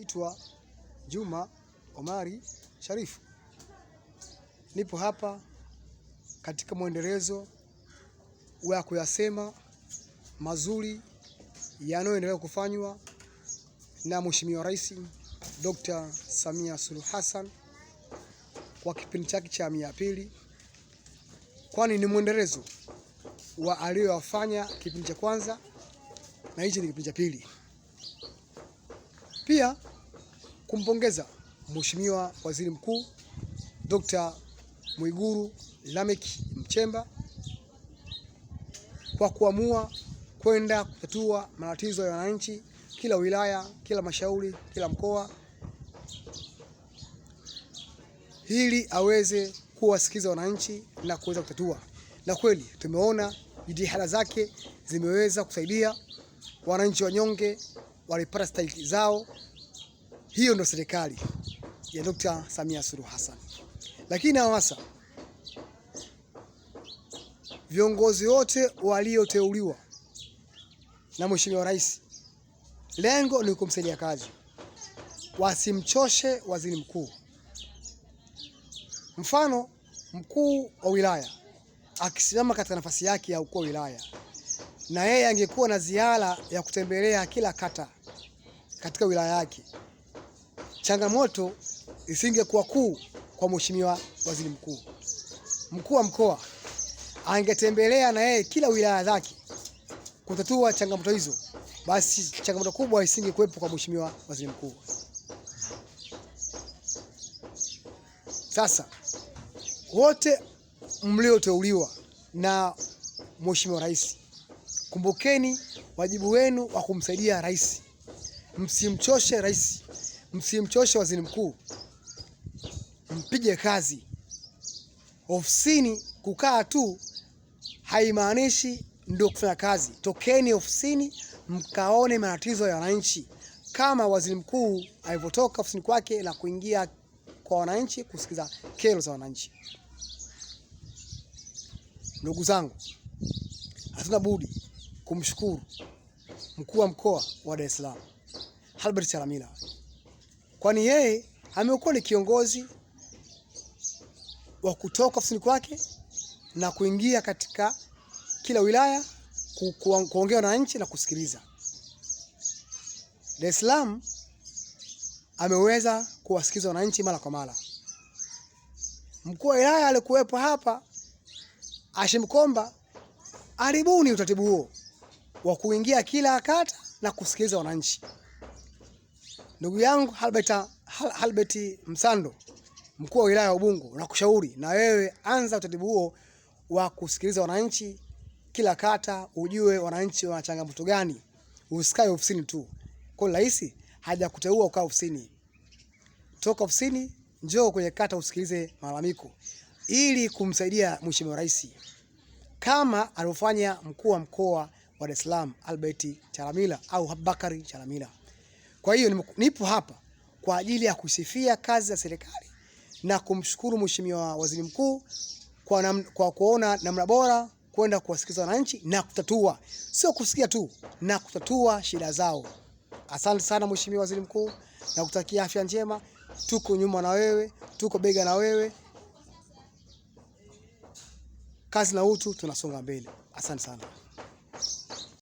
naitwa Juma Omari Sharifu. Nipo hapa katika mwendelezo wa kuyasema mazuri yanayoendelea kufanywa na Mheshimiwa Rais Dr. Samia Suluhu Hassan kwa kipindi chake cha 200, kwani ni mwendelezo wa aliyofanya kipindi cha kwanza na hichi ni kipindi cha pili. Pia kumpongeza Mheshimiwa Waziri Mkuu Dr. Mwigulu Lameck Nchemba kwa kuamua kwenda kutatua matatizo ya wananchi kila wilaya, kila mashauri, kila mkoa, ili aweze kuwasikiza wananchi na kuweza kutatua. Na kweli tumeona jitihada zake zimeweza kusaidia wananchi wanyonge, walipata stahiki zao. Hiyo ndio serikali ya Dr. Samia Suluhu Hassan. Lakini hasa viongozi wote walioteuliwa na Mheshimiwa Rais, lengo ni kumsaidia kazi, wasimchoshe waziri mkuu. Mfano, mkuu wa wilaya akisimama katika nafasi yake ya ukuu wa wilaya, na yeye angekuwa na ziara ya kutembelea kila kata katika wilaya yake, changamoto isingekuwa kuu kwa Mheshimiwa Waziri Mkuu. Mkuu wa mkoa angetembelea na yeye kila wilaya zake kutatua changamoto hizo, basi changamoto kubwa isingekuwepo kwa Mheshimiwa Waziri Mkuu. Sasa wote mlioteuliwa na Mheshimiwa Rais, kumbukeni wajibu wenu wa kumsaidia rais. Msimchoshe rais, msimchoshe waziri mkuu, mpige kazi. Ofisini kukaa tu haimaanishi ndio kufanya kazi. Tokeni ofisini mkaone matatizo ya wananchi, kama waziri mkuu alivyotoka ofisini kwake na kuingia kwa wananchi kusikiza kero za wananchi. Ndugu zangu, hatuna budi kumshukuru mkuu wa mkoa wa Dar es Salaam Albert Chalamila, kwani yeye amekuwa ni kiongozi wa kutoka ofisini kwake na kuingia katika kila wilaya kuongea na wananchi na kusikiliza. Dar es Salaam ameweza kuwasikiza wananchi mara kwa mara. Mkuu wa wilaya alikuwepo hapa Hashim Komba, alibuni utaratibu huo wa kuingia kila kata na kusikiliza wananchi. Ndugu yangu Albert Msando, mkuu wa wilaya ya Ubungo, na kushauri na wewe anza utaratibu huo wa kusikiliza wananchi kila kata, ujue wananchi wana changamoto gani. Usikae ofisini tu. Kwa rais hajakuteua ukaa ofisini. Toka ofisini njoo kwenye kata usikilize malalamiko ili kumsaidia Mheshimiwa Rais, kama alivyofanya mkuu wa mkoa wa Dar es Salaam Albert Chalamila au Abubakari Chalamila. Kwa hiyo nipo hapa kwa ajili ya kusifia kazi za serikali na kumshukuru Mheshimiwa Waziri Mkuu kwa kuona namna bora kwenda kuwasikiza wananchi na kutatua, sio kusikia tu, na kutatua shida zao. Asante sana Mheshimiwa Waziri Mkuu, na kutakia afya njema. Tuko nyuma na wewe, tuko bega na wewe. Kazi na utu, tunasonga mbele. Asante sana.